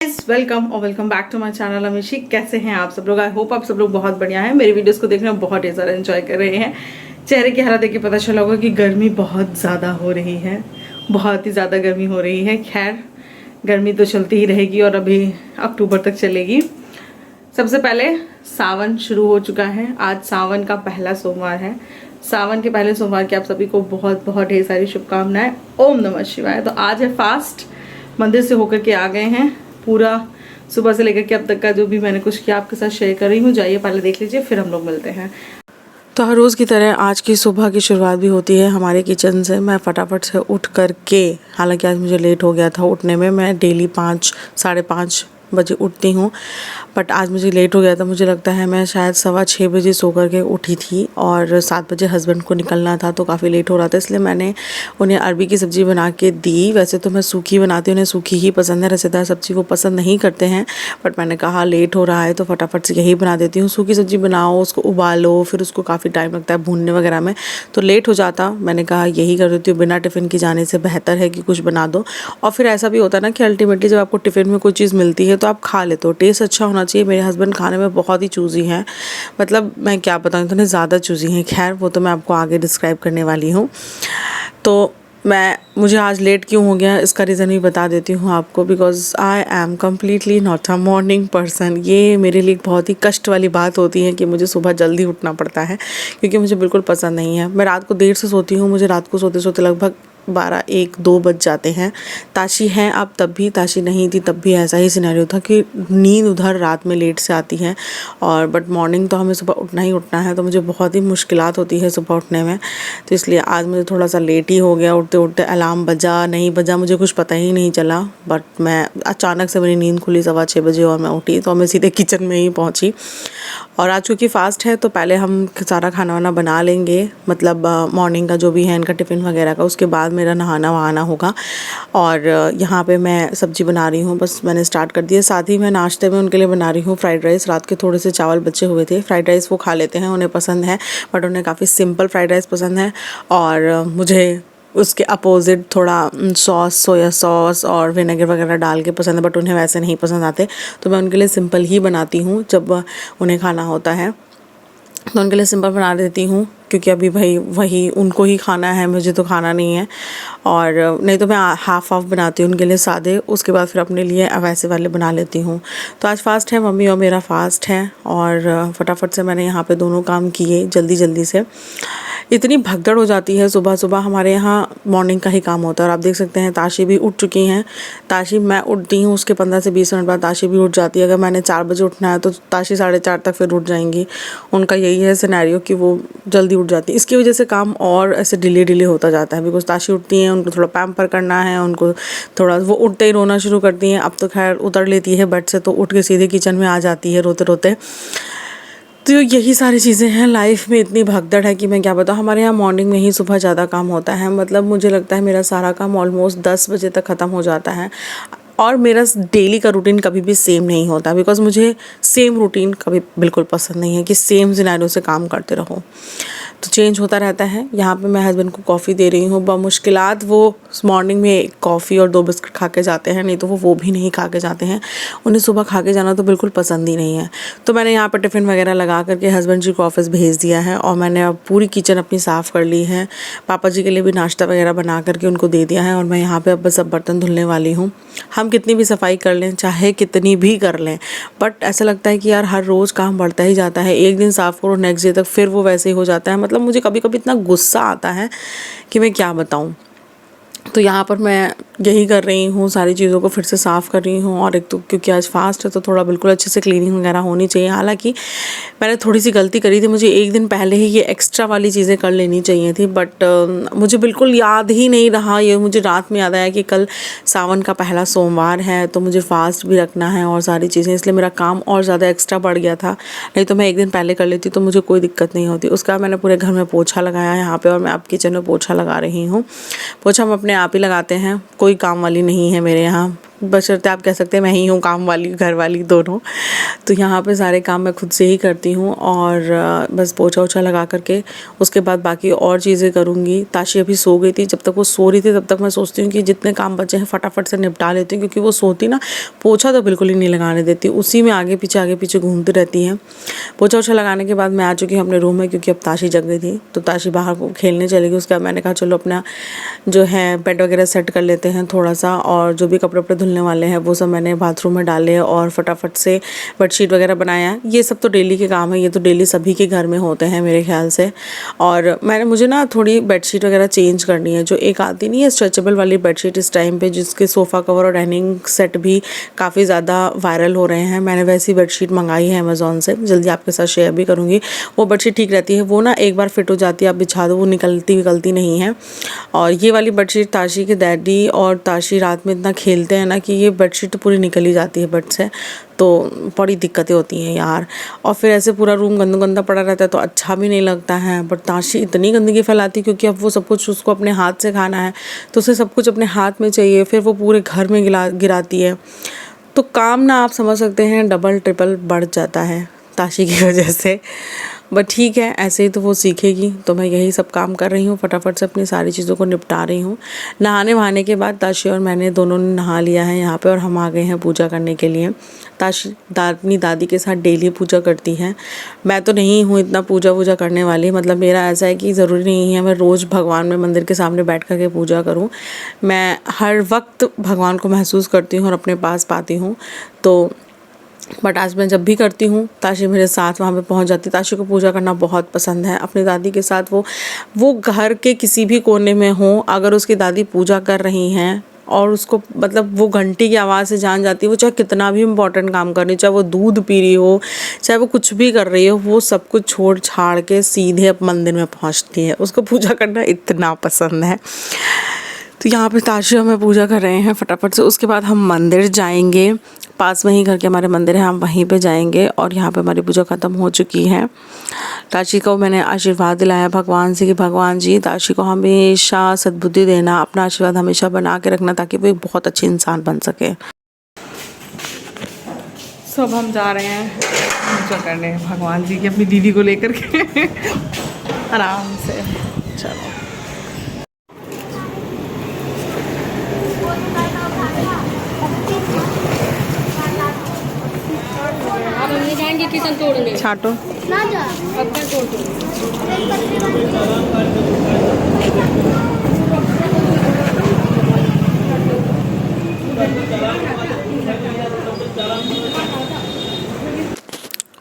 Guys, welcome और welcome back to my channel Amishi. कैसे हैं आप सब लोग? आई होप आप सब लोग बहुत बढ़िया हैं। मेरी वीडियोस को देखना बहुत ही ज़्यादा एंजॉय कर रहे हैं। चेहरे की हालत देख के पता चला होगा कि गर्मी बहुत ज़्यादा हो रही है, बहुत ही ज़्यादा गर्मी हो रही है। खैर, गर्मी तो चलती ही रहेगी और अभी अक्टूबर तक चलेगी। सबसे पहले सावन शुरू हो चुका है। आज सावन का पहला सोमवार है। सावन के पहले सोमवार की आप सभी को बहुत बहुत ढेर सारी शुभकामनाएं। ओम नमः शिवाय। तो आज है फास्ट, मंदिर से होकर के आ गए हैं। पूरा सुबह से लेकर के अब तक का जो भी मैंने कुछ किया आपके साथ शेयर कर रही हूँ। जाइए पहले देख लीजिए, फिर हम लोग मिलते हैं। तो हर रोज़ की तरह आज की सुबह की शुरुआत भी होती है हमारे किचन से। मैं फटाफट से उठ करके, हालांकि आज मुझे लेट हो गया था उठने में, मैं डेली 5 साढ़े 5 बजे उठती हूँ, बट आज मुझे लेट हो गया था। मुझे लगता है मैं शायद 6:15 बजे सो करके उठी थी और 7 बजे हस्बैंड को निकलना था, तो काफ़ी लेट हो रहा था, इसलिए मैंने उन्हें अरबी की सब्ज़ी बना के दी। वैसे तो मैं सूखी बनाती हूँ, उन्हें सूखी ही पसंद है, रसेदार सब्ज़ी वो पसंद नहीं करते हैं, बट मैंने कहा लेट हो रहा है तो फटाफट से यही बना देती हूँ। सूखी सब्ज़ी बनाओ, उसको उबालो, फिर उसको काफ़ी टाइम लगता है भूनने वगैरह में, तो लेट हो जाता। मैंने कहा यही कर देती हूँ, बिना टिफ़िन की जाने से बेहतर है कि कुछ बना दो। और फिर ऐसा भी होता है ना कि अल्टीमेटली जब आपको टिफ़िन में कोई चीज़ मिलती है तो आप खा लेते हो। टेस्ट अच्छा होना चाहिए। मेरे हस्बैंड खाने में बहुत ही चूज़ी हैं, मतलब मैं क्या बताऊँ, इतने ज़्यादा चूज़ी हैं। खैर, वो तो मैं आपको आगे डिस्क्राइब करने वाली हूँ। तो मुझे आज लेट क्यों हो गया इसका रीज़न भी बता देती हूँ आपको। Because I am completely not a morning person. ये मेरे लिए बहुत ही कष्ट वाली बात होती है कि मुझे सुबह जल्दी उठना पड़ता है, क्योंकि मुझे बिल्कुल पसंद नहीं है। मैं रात को देर से सोती हूँ, मुझे रात को सोते सोते लगभग 12, 1, 2 बज जाते हैं। ताशी है अब, तब भी ताशी नहीं थी तब भी ऐसा ही सिनेरियो था कि नींद उधर रात में लेट से आती है, और बट मॉर्निंग तो हमें सुबह उठना ही उठना है, तो मुझे बहुत ही मुश्किलात होती है सुबह उठने में। तो इसलिए आज मुझे थोड़ा सा लेट ही हो गया। उठते उठते अलार्म बजा नहीं बजा मुझे कुछ पता ही नहीं चला, बट मैं अचानक से मेरी नींद खुली 6:15 बजे और मैं उठी, तो मैं सीधे किचन में ही पहुँची। और आज क्योंकि फ़ास्ट है तो पहले हम सारा खाना वाना बना लेंगे, मतलब मॉर्निंग का जो भी है इनका टिफ़िन वगैरह का, उसके बाद मेरा नहाना वहाना होगा। और यहाँ पे मैं सब्ज़ी बना रही हूँ, बस मैंने स्टार्ट कर दिया। साथ ही मैं नाश्ते में उनके लिए बना रही हूँ फ्राइड राइस। रात के थोड़े से चावल बचे हुए थे, फ्राइड राइस वो खा लेते हैं, उन्हें पसंद है, बट उन्हें काफ़ी सिंपल फ्राइड राइस पसंद है। और मुझे उसके अपोज़िट थोड़ा सॉस, सोया सॉस और विनेगर वगैरह डाल के पसंद है, बट उन्हें वैसे नहीं पसंद आते, तो मैं उनके लिए सिंपल ही बनाती हूँ। जब उन्हें खाना होता है तो उनके लिए सिंपल बना देती हूँ, क्योंकि अभी भाई वही उनको ही खाना है, मुझे तो खाना नहीं है। और नहीं तो मैं हाफ़ बनाती हूँ उनके लिए सादे, उसके बाद फिर अपने लिए वैसे वाले बना लेती हूँ। तो आज फ़ास्ट है, मम्मी और मेरा फ़ास्ट है, और फटाफट से मैंने यहाँ पे दोनों काम किए जल्दी जल्दी से। इतनी भगदड़ हो जाती है सुबह सुबह, हमारे यहाँ मॉर्निंग का ही काम होता है। और आप देख सकते हैं ताशी भी उठ चुकी हैं। ताशी, मैं उठती हूँ उसके 15 से 20 मिनट बाद ताशी भी उठ जाती है। अगर मैंने 4 बजे उठना है तो ताशी 4:30 तक फिर उठ जाएंगी। उनका यही है सिनेरियो कि वो जल्दी उठ जाती है। इसकी वजह से काम और ऐसे डिले होता जाता है, बिकॉज ताशी उठती हैं, उनको थोड़ा पैम्पर करना है, उनको थोड़ा, वो उठते ही रोना शुरू करती हैं। अब तो खैर उतर लेती है बेड से, तो उठ के सीधे किचन में आ जाती है रोते रोते। तो यही सारी चीज़ें हैं, लाइफ में इतनी भगदड़ है कि मैं क्या बताऊँ। हमारे यहाँ मॉर्निंग में ही सुबह ज़्यादा काम होता है, मतलब मुझे लगता है मेरा सारा काम ऑलमोस्ट 10 बजे तक ख़त्म हो जाता है। और मेरा डेली का रूटीन कभी भी सेम नहीं होता, बिकॉज़ मुझे सेम रूटीन कभी बिल्कुल पसंद नहीं है कि सेम सिनेरियो से काम करते रहो, तो चेंज होता रहता है। यहाँ पे मैं हस्बैंड को कॉफ़ी दे रही हूँ। बमुश्किलात वो मॉर्निंग में कॉफ़ी और 2 बिस्किट खा के जाते हैं, नहीं तो वो भी नहीं खा के जाते हैं। उन्हें सुबह खा के जाना तो बिल्कुल पसंद ही नहीं है। तो मैंने यहाँ पर टिफ़िन वगैरह लगा करके हस्बैंड जी को ऑफिस भेज दिया है, और मैंने अब पूरी किचन अपनी साफ़ कर ली है। पापा जी के लिए भी नाश्ता वगैरह बना करके उनको दे दिया है, और मैं यहाँ पर अब बस अब बर्तन धुलने वाली हूँ। हम कितनी भी सफाई कर लें, चाहे कितनी भी कर लें, बट ऐसा लगता है कि यार हर रोज़ काम बढ़ता ही जाता है। एक दिन साफ़ करो, नेक्स्ट डे तक फिर वो वैसे ही हो जाता है। मतलब मुझे कभी कभी इतना गुस्सा आता है कि मैं क्या बताऊँ। तो यहाँ पर मैं यही कर रही हूँ, सारी चीज़ों को फिर से साफ़ कर रही हूँ। और एक तो क्योंकि आज फ़ास्ट है तो थोड़ा बिल्कुल अच्छे से क्लीनिंग वगैरह होनी चाहिए। हालांकि मैंने थोड़ी सी गलती करी थी, मुझे एक दिन पहले ही ये एक्स्ट्रा वाली चीज़ें कर लेनी चाहिए थी, बट मुझे बिल्कुल याद ही नहीं रहा। ये मुझे रात में याद आया कि कल सावन का पहला सोमवार है, तो मुझे फ़ास्ट भी रखना है और सारी चीज़ें, इसलिए मेरा काम और ज़्यादा एक्स्ट्रा बढ़ गया था। नहीं तो मैं एक दिन पहले कर लेती तो मुझे कोई दिक्कत नहीं होती। उसका मैंने पूरे घर में पोछा लगाया यहाँ पर, और मैं अब किचन में पोछा लगा रही हूँ। पोछा हम अपने आप ही लगाते हैं, कोई काम वाली नहीं है मेरे यहाँ। बशर्ते आप कह सकते हैं मैं ही हूँ काम वाली घर वाली दोनों। तो यहाँ पे सारे काम मैं खुद से ही करती हूँ और बस पोछा ओछा लगा करके उसके बाद बाकी और चीज़ें करूँगी। ताशी अभी सो गई थी, जब तक वो सो रही थी तब तक मैं सोचती हूँ कि जितने काम बचे हैं फटाफट से निपटा लेती हूँ, क्योंकि वो सोती ना पोछा तो बिल्कुल ही नहीं लगाने देती, उसी में आगे पीछे घूमती रहती हैं। पोछा ओछा लगाने के बाद मैं आ चुकी हूँ अपने रूम में, क्योंकि अब ताशी जग गई थी तो ताशी बाहर को खेलने चलेगी। उसके बाद मैंने कहा चलो अपना जो है बेड वगैरह सेट कर लेते हैं थोड़ा सा, और जो भी कपड़े वपड़े धुलने वाले हैं वो सब मैंने बाथरूम में डाले और फटाफट से बेडशीट वगैरह बनाया। ये सब तो डेली के काम है, ये तो डेली सभी के घर में होते हैं मेरे ख्याल से। और मुझे ना थोड़ी बेडशीट वगैरह चेंज करनी है। जो एक आती नहीं है स्ट्रेचेबल वाली बेडशीट इस टाइम पे, जिसके सोफ़ा कवर और डाइनिंग सेट भी काफ़ी ज़्यादा वायरल हो रहे हैं, मैंने वैसी बेडशीट मंगाई है अमेज़ॉन से, जल्दी आपके साथ शेयर भी करूँगी। वो बेडशीट ठीक रहती है, वो ना एक बार फिट हो जाती है, आप बिछा दो वो निकलती नहीं है। और ये वाली बेडशीट ताशी के डैडी और ताशी रात में इतना खेलते हैं ना कि ये बेडशीट तो पूरी निकल ही जाती है बेड से, तो बड़ी दिक्कतें होती हैं यार। और फिर ऐसे पूरा रूम गंदा पड़ा रहता है तो अच्छा भी नहीं लगता है। बट ताशी इतनी गंदगी फैलाती, क्योंकि अब वो सब कुछ उसको अपने हाथ से खाना है तो उसे सब कुछ अपने हाथ में चाहिए, फिर वो पूरे घर में गिराती है। तो काम ना आप समझ सकते हैं डबल ट्रिपल बढ़ जाता है ताशी की वजह से। बट ठीक है, ऐसे ही तो वो सीखेगी, तो मैं यही सब काम कर रही हूँ, फटाफट से अपनी सारी चीज़ों को निपटा रही हूँ। नहाने वहाने के बाद ताशी और मैंने दोनों ने नहा लिया है यहाँ पे, और हम आ गए हैं पूजा करने के लिए। ताशी अपनी दादी के साथ डेली पूजा करती है। मैं तो नहीं हूँ इतना पूजा वूजा करने वाली, मतलब मेरा ऐसा है कि ज़रूरी नहीं है मैं रोज़ भगवान में मंदिर के सामने बैठ कर के पूजा करूँ। मैं हर वक्त भगवान को महसूस करती हूँ और अपने पास पाती हूँ। तो बट आज मैं जब भी करती हूँ ताशी मेरे साथ वहाँ पे पहुँच जाती। ताशी को पूजा करना बहुत पसंद है, अपनी दादी के साथ वो घर के किसी भी कोने में हो, अगर उसकी दादी पूजा कर रही हैं और उसको मतलब वो घंटी की आवाज़ से जान जाती है, वो चाहे कितना भी इम्पोर्टेंट काम कर रही हो, चाहे वो दूध पी रही हो, चाहे वो कुछ भी कर रही हो, वो सब कुछ छोड़ छाड़ के सीधे अब मंदिर में पहुँचती है। उसको पूजा करना इतना पसंद है। तो यहाँ पे ताशी हमें पूजा कर रहे हैं फटाफट से। उसके बाद हम मंदिर जाएंगे, पास में ही घर के हमारे मंदिर है, हम वहीं पे जाएंगे। और यहाँ पे हमारी पूजा ख़त्म हो चुकी है। ताशी को मैंने आशीर्वाद दिलाया भगवान से कि भगवान जी ताशी को हमेशा सद्बुद्धि देना, अपना आशीर्वाद हमेशा बना के रखना, ताकि वो एक बहुत अच्छी इंसान बन सके। सब हम जा रहे हैं पूजा करने भगवान जी की, अपनी दीदी को लेकर के आराम से। चलो किचन तोड़ने छाटो ना जा पत्थर तोड़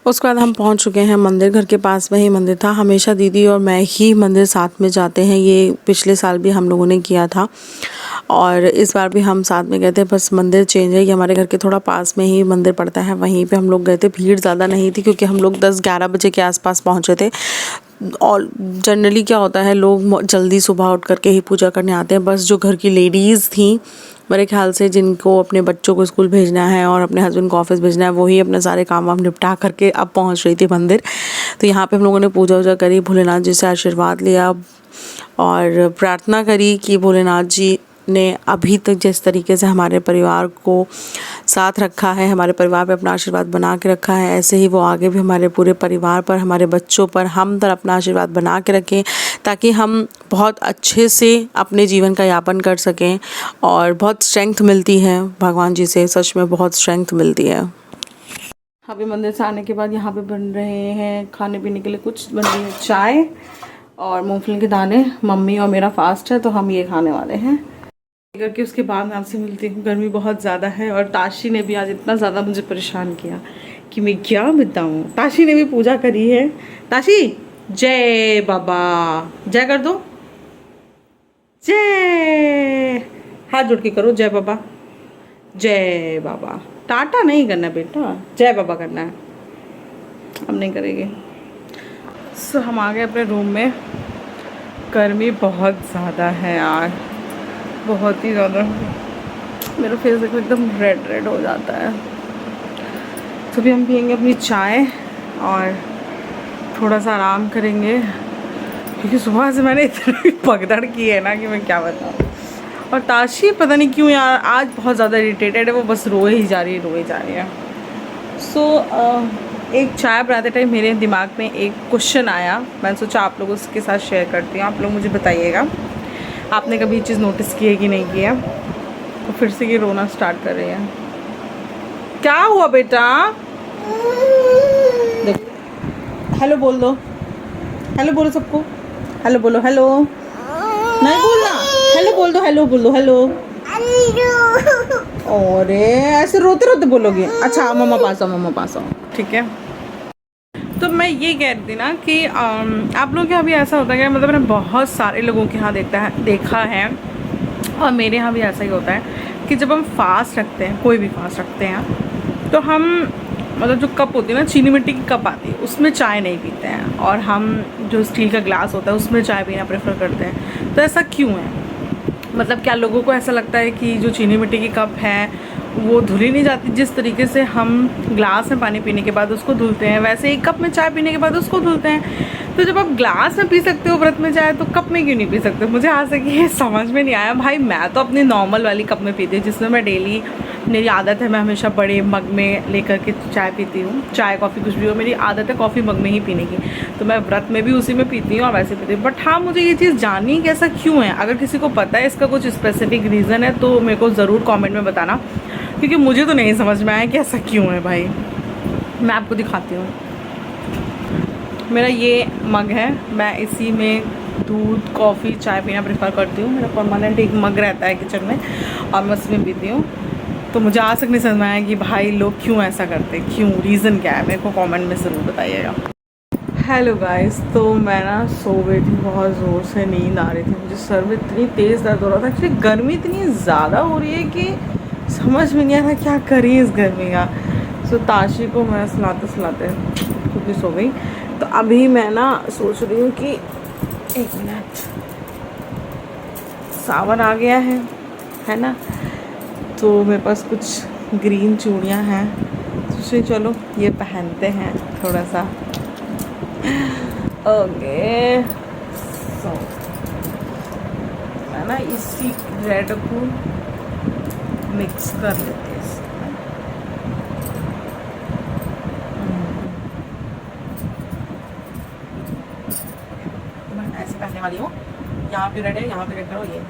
उसके बाद हम पहुंच चुके हैं मंदिर। घर के पास में ही मंदिर था, हमेशा दीदी और मैं ही मंदिर साथ में जाते हैं, ये पिछले साल भी हम लोगों ने किया था और इस बार भी हम साथ में गए थे। बस मंदिर चेंज है, ये हमारे घर के थोड़ा पास में ही मंदिर पड़ता है, वहीं पे हम लोग गए थे। भीड़ ज़्यादा नहीं थी क्योंकि हम लोग 10-11 बजे के आसपास पहुँचे थे। और जनरली क्या होता है, लोग जल्दी सुबह उठ करके ही पूजा करने आते हैं। बस जो घर की लेडीज़ थी मेरे ख्याल से, जिनको अपने बच्चों को स्कूल भेजना है और अपने हस्बैंड को ऑफिस भेजना है, वही अपने सारे काम वाम निपटा करके अब पहुंच रही थी मंदिर। तो यहाँ पे हम लोगों ने पूजा वूजा करी, भोलेनाथ जी से आशीर्वाद लिया और प्रार्थना करी कि भोलेनाथ जी ने अभी तक जिस तरीके से हमारे परिवार को साथ रखा है, हमारे परिवार पे अपना आशीर्वाद बना के रखा है, ऐसे ही वो आगे भी हमारे पूरे परिवार पर, हमारे बच्चों पर, हम पर अपना आशीर्वाद बना के रखें, ताकि हम बहुत अच्छे से अपने जीवन का यापन कर सकें। और बहुत स्ट्रेंथ मिलती है भगवान जी से, सच में बहुत स्ट्रेंथ मिलती है। अभी मंदिर से आने के बाद यहाँ पे बन रहे हैं खाने पीने के लिए, कुछ बन रही है चाय और मूंगफली के दाने। मम्मी और मेरा फास्ट है तो हम ये खाने वाले हैं करके उसके बाद मैं आपसे मिलती हूँ। गर्मी बहुत ज़्यादा है और ताशी ने भी आज इतना ज़्यादा मुझे परेशान किया कि मैं क्या बताऊँ। ताशी ने भी पूजा करी है। ताशी जय बाबा, जय कर दो, जय, हाथ जोड़ के करो, जय बाबा, जय बाबा। टाटा नहीं करना बेटा, जय बाबा करना है, हम नहीं करेंगे। सो हम आ गए अपने रूम में। गर्मी बहुत ज़्यादा है यार, बहुत ही ज़्यादा। मेरा फेस देखो एकदम रेड रेड हो जाता है। तो भी हम पियेंगे अपनी चाय और थोड़ा सा आराम करेंगे, क्योंकि सुबह से मैंने इतनी पगदड़ की है ना कि मैं क्या बताऊँ। और ताशी पता नहीं क्यों यार आज बहुत ज़्यादा इरिटेटेड है, वो बस रोए ही जा रही है। सो एक चाय बनाते टाइम मेरे दिमाग में एक क्वेश्चन आया, मैंने सोचा आप लोगों के साथ शेयर करती हूँ। आप लोग मुझे बताइएगा आपने कभी ये चीज़ नोटिस की है कि नहीं की है। तो फिर से ये रोना स्टार्ट कर रही है। क्या हुआ बेटा? देख, हेलो बोल दो, हेलो बोलो सबको, हेलो बोलो, हेलो नहीं बोलना, हेलो बोल दो, हेलो बोल दो, हेलो। अरे ऐसे रोते रोते बोलोगे? अच्छा मम्मा पास आओ, मम्मा पास आओ, ठीक है। तो मैं ये कह रही थी ना कि आप लोगों के यहाँ भी ऐसा होता है, मतलब मैंने बहुत सारे लोगों के यहाँ देखा है और मेरे यहाँ भी ऐसा ही होता है कि जब हम फास्ट रखते हैं, कोई भी फास्ट रखते हैं, तो हम मतलब जो कप होती है ना, चीनी मिट्टी की कप आती है, उसमें चाय नहीं पीते हैं और हम जो स्टील का ग्लास होता है उसमें चाय पीना प्रेफर करते हैं। तो ऐसा क्यों है? मतलब क्या लोगों को ऐसा लगता है कि जो चीनी मिट्टी की कप है वो धुली नहीं जाती, जिस तरीके से हम ग्लास में पानी पीने के बाद उसको धुलते हैं, वैसे एक कप में चाय पीने के बाद उसको धुलते हैं। तो जब आप ग्लास में पी सकते हो व्रत में चाय, तो कप में क्यों नहीं पी सकते? मुझे आज तक ये समझ में नहीं आया। भाई मैं तो अपनी नॉर्मल वाली कप में पीती हूँ, जिसमें मैं डेली, मेरी आदत है, मैं हमेशा बड़े मग में लेकर के चाय पीती हूँ। चाय कॉफ़ी कुछ भी हो, मेरी आदत है कॉफ़ी मग में ही पीने की, तो मैं व्रत में भी उसी में पीती हूँ और वैसे पीती हूँ। बट हाँ, मुझे ये चीज़ जाननी है कि ऐसा क्यों है। अगर किसी को पता है इसका कुछ स्पेसिफिक रीज़न है तो मेरे को ज़रूर कॉमेंट में बताना, क्योंकि मुझे तो नहीं समझ में आया कि ऐसा क्यों है। भाई मैं आपको दिखाती हूँ, मेरा ये मग है, मैं इसी में दूध कॉफ़ी चाय पीना प्रेफर करती हूँ। मेरा परमानेंट एक मग रहता है किचन में और मैं उसमें पीती हूँ। तो मुझे आज तक नहीं समझ में आया कि भाई लोग क्यों ऐसा करते, क्यों, रीज़न क्या है, मेरे को कमेंट में ज़रूर बताइएगा। हेलो गाइस, तो मैं ना सो गई थी, बहुत ज़ोर से नींद आ रही थी, मुझे सर में इतनी तेज़ दर्द हो रहा था। एक्चुअली गर्मी इतनी ज़्यादा हो रही है कि समझ में नहीं आ रहा क्या करी इस गर्मी का। सो ताशी को मैं सुलाते खुद भी सो गई। तो अभी मैं ना सोच रही हूँ कि एक मिनट, सावन आ गया है ना, तो मेरे पास कुछ ग्रीन चूड़ियाँ हैं, तो चलो ये पहनते हैं थोड़ा सा। ओके, सो मैं ना इसी रेड को मिक्स कर लेते हैं इसमें। तो मैं ऐसे पहनने वाली हूँ, यहाँ पे रेड है, यहाँ पे रेड करो ये।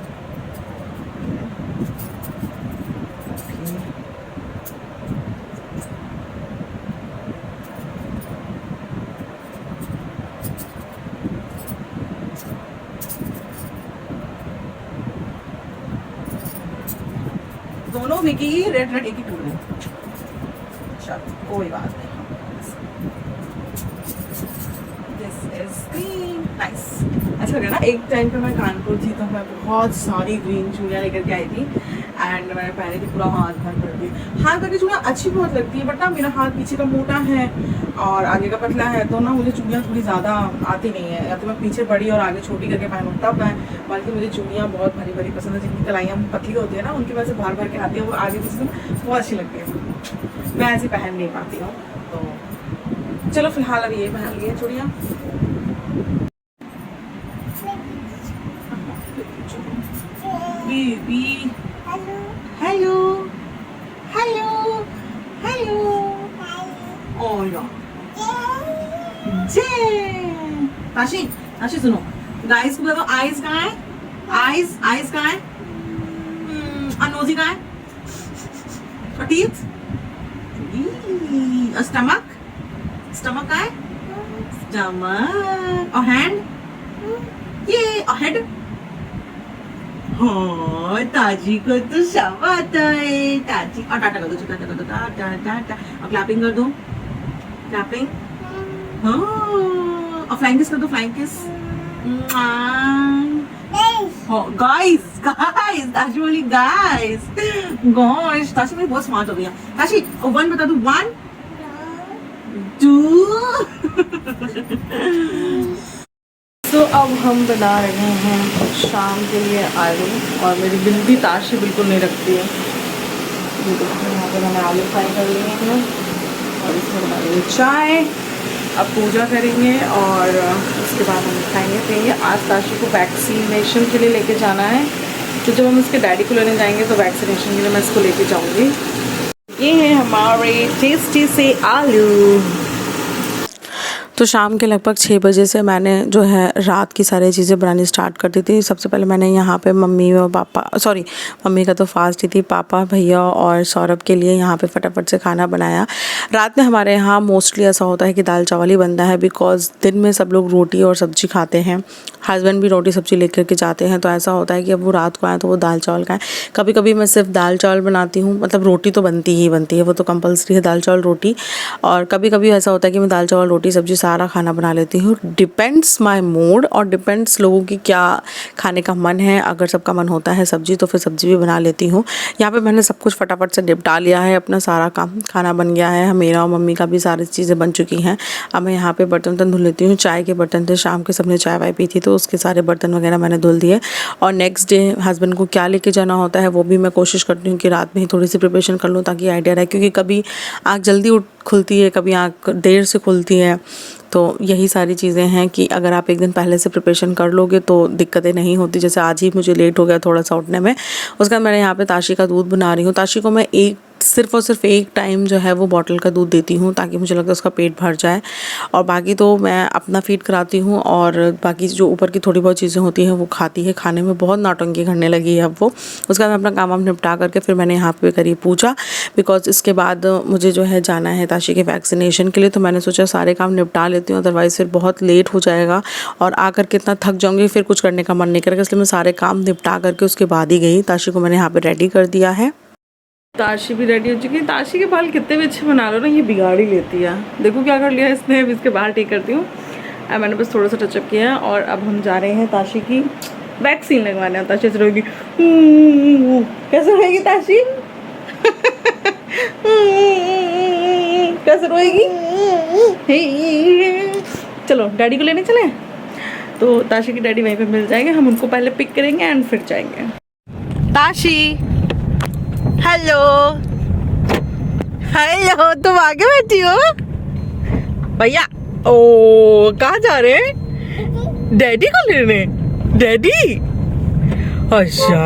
दोनों विकी रेड रेड एक ही टूट गए, चल कोई बात नहीं। This is green, nice. अच्छा लग रहा है ना। एक टाइम पे मैं कानपुर थी तो मैं बहुत सारी ग्रीन चूड़ियाँ लेकर के आई थी एंड मैंने पहनी थी, पूरा हाथ भर कर दी। हाथ भर की चूड़ियाँ अच्छी बहुत लगती है, बट ना मेरा हाथ पीछे का मोटा है और आगे का पतला है, तो ना मुझे चूड़ियाँ थोड़ी ज़्यादा आती नहीं है, या तो मैं पीछे बड़ी और आगे छोटी करके पहनूँ तब मैं, बल्कि मुझे चूड़ियाँ बहुत भरी भरी पसंद है, जिनकी कलाइयाँ पतली होती है ना, उनकी वजह से भर भर के आती है, वो आगे पीछे बहुत अच्छी लगती है। मैं ऐसी पहन नहीं पाती हूँ, तो चलो फिलहाल अभी ये पहन लिए चूड़ियाँ। बेबी हेलो हेलो हेलो, ओ या ताशी ताशी सुनो, गाइस को बताओ आइज कहाँ है, आइज आइज कहाँ है, नोजी कहाँ है, और टीथ, और स्टमक, स्टमक कहाँ है, स्टमक, और हैंड, ये और हेड। हाँ ताजी को तो सब आता है, ताजी। और टाटा कर दो, टाटा कर दो, टाटा टाटा, और क्लैपिंग कर दो, क्लैपिंग। हाँ, और फ्लाइंग किस कर दो, flying kiss. Guys guys, Tashi बोली गाइस, गॉश, ताशी मेरी बहुत स्मार्ट हो गई है। ताशी 1 बता दो, 1 2। तो अब हम बना रहे हैं शाम के लिए आलू, और मेरी बिल्ली ताशी बिल्कुल नहीं रखती है। यहाँ पर मैंने आलू फ्राई कर लिए हैं और इसमें बना लेंगे चाय। अब पूजा करेंगे और उसके बाद हम खाएंगे पिएंगे। आज ताशी को वैक्सीनेशन के लिए लेके जाना है, तो जब हम इसके डैडी को लेने जाएंगे तो वैक्सीनेशन के लिए मैं इसको लेके जाऊँगी। ये है हमारे टेस्टी से आलू। तो शाम के लगभग 6 बजे से मैंने जो है रात की सारी चीज़ें बनानी स्टार्ट कर दी थी। सबसे पहले मैंने यहाँ पे मम्मी और पापा, सॉरी मम्मी का तो फास्ट ही थी, पापा भैया और सौरभ के लिए यहाँ पे फटाफट से खाना बनाया। रात में हमारे यहाँ मोस्टली ऐसा होता है कि दाल चावल ही बनता है, बिकॉज़ दिन में सब लोग रोटी और सब्ज़ी खाते हैं। हस्बैंड भी रोटी सब्ज़ी लेकर के जाते हैं, तो ऐसा होता है कि अब वो रात को आए तो वो दाल चावल खाएँ। कभी कभी मैं सिर्फ दाल चावल बनाती हूँ, मतलब रोटी तो बनती ही बनती है, वो तो कंपलसरी है दाल चावल रोटी। और कभी कभी ऐसा होता है कि मैं दाल चावल रोटी सब्ज़ी सारा खाना बना लेती हूँ। डिपेंड्स माय मूड और डिपेंड्स लोगों की क्या खाने का मन है। अगर सबका मन होता है सब्ज़ी तो फिर सब्ज़ी भी बना लेती हूँ। यहाँ पे मैंने सब कुछ फटाफट से निपटा लिया है, अपना सारा काम, खाना बन गया है, मेरा और मम्मी का भी सारी चीज़ें बन चुकी हैं। अब मैं यहाँ पे बर्तन धुल लेती हूँ। चाय के बर्तन थे, शाम के सबने चाय वाय पी थी तो उसके सारे बर्तन वगैरह मैंने धुल दिए। और नेक्स्ट डे हस्बैंड को क्या लेके जाना होता है वो भी मैं कोशिश करती हूँ कि रात में ही थोड़ी सी प्रिपरेशन कर लूँ ताकि आइडिया रहे, क्योंकि कभी आँख जल्दी खुलती है, कभी आँख देर से खुलती है। तो यही सारी चीज़ें हैं कि अगर आप एक दिन पहले से प्रिपरेशन कर लोगे तो दिक्कतें नहीं होती। जैसे आज ही मुझे लेट हो गया थोड़ा सा उठने में। उसके बाद मैंने यहाँ पे ताशी का दूध बना रही हूँ। ताशी को मैं सिर्फ और सिर्फ एक टाइम जो है वो बॉटल का दूध देती हूँ ताकि मुझे लगता है उसका पेट भर जाए, और बाकी तो मैं अपना फीड कराती हूँ। और बाकी जो ऊपर की थोड़ी बहुत चीज़ें होती हैं वो खाती है। खाने में बहुत नौटंकी करने लगी है अब वो। उसके बाद मैं अपना काम निपटा करके फिर मैंने यहाँ पे करी पूजा, बिकॉज इसके बाद मुझे जो है जाना है ताशी के वैक्सीनेशन के लिए। तो मैंने सोचा सारे काम निपटा लेती हूँ, अदरवाइज़ फिर बहुत लेट हो जाएगा और आकर के इतना थक जाऊँगी, फिर कुछ करने का मन नहीं करेगा। इसलिए मैं सारे काम निपटा करके उसके बाद ही गई। ताशी को मैंने यहाँ पर रेडी कर दिया है। ताशी भी रेडी हो चुकी है। ताशी के बाल कितने भी अच्छे बना लो ना, ये बिगाड़ ही लेती है। देखो क्या कर लिया इसने। अब इसके बाल ठीक करती हूँ। मैंने बस थोड़ा सा टचअप किया है और अब हम जा रहे हैं ताशी की वैक्सीन लगवाने। ताशी ऐसे रोएगी, कैसे रोएगी ताशी? कैसे रोएगी? चलो डैडी को लेने चले। तो ताशी की डैडी वहीं पे मिल जाएंगे, हम उनको पहले पिक करेंगे एंड फिर जाएंगे। ताशी, हेलो हेलो, तुम आगे बैठी हो भैया? ओ कहाँ जा रहे हैं? डैडी को लेने? डैडी, अच्छा।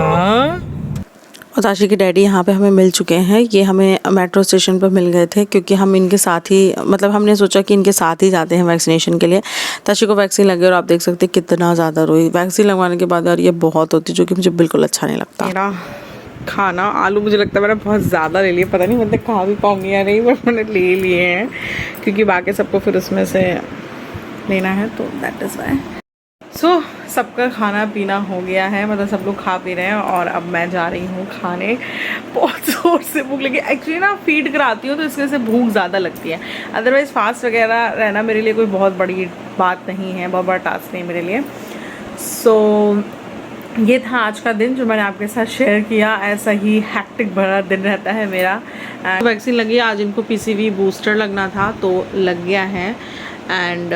और ताशी के डैडी यहाँ पे हमें मिल चुके हैं। ये हमें मेट्रो स्टेशन पर मिल गए थे क्योंकि हम इनके साथ ही, मतलब हमने सोचा कि इनके साथ ही जाते हैं वैक्सीनेशन के लिए। ताशी को वैक्सीन लगी और आप देख सकते हैं कितना ज़्यादा रोई। वैक्सीन लगवाने के बाद यार ये बहुत होती, जो कि मुझे बिल्कुल अच्छा नहीं लगता। मेरा खाना आलू मुझे लगता है मैंने बहुत ज़्यादा ले लिए, पता नहीं मतलब खा भी पाऊँगी या नहीं, बट मैंने ले लिए हैं क्योंकि बाकी सबको फिर उसमें से लेना है, तो दैट इज़ वाई। सो सबका खाना पीना हो गया है, मतलब सब लोग खा पी रहे हैं और अब मैं जा रही हूँ खाने। बहुत ज़ोर से भूख लगी। एक्चुअली ना फीड कराती हूँ तो इसकी वजह से भूख ज़्यादा लगती है। अदरवाइज़ फास्ट वगैरह रहना मेरे लिए कोई बहुत बड़ी बात नहीं है, बहुत बड़ा टास्क नहीं मेरे लिए। सो ये था आज का दिन जो मैंने आपके साथ शेयर किया। ऐसा ही हैक्टिक भरा दिन रहता है मेरा। वैक्सीन लगी, आज इनको PCV बूस्टर लगना था तो लग गया है। एंड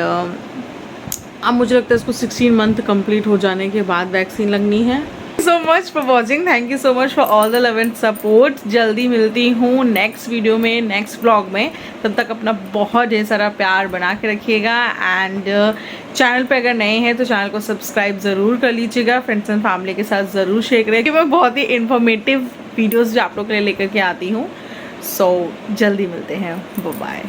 अब मुझे लगता है इसको 16 मंथ कंप्लीट हो जाने के बाद वैक्सीन लगनी है। So much for watching, thank you so much for all the love and support. जल्दी मिलती हूँ नेक्स्ट वीडियो में, नेक्स्ट व्लॉग में। तब तक अपना बहुत ढेर सारा प्यार बना के रखिएगा। एंड चैनल पे अगर नए हैं तो चैनल को सब्सक्राइब ज़रूर कर लीजिएगा। फ्रेंड्स एंड फैमिली के साथ ज़रूर शेयर करें कि मैं बहुत ही इन्फॉर्मेटिव वीडियोज़ जो आप लोग के लिए लेकर के आती हूँ। सो जल्दी मिलते हैं, बाय बाय।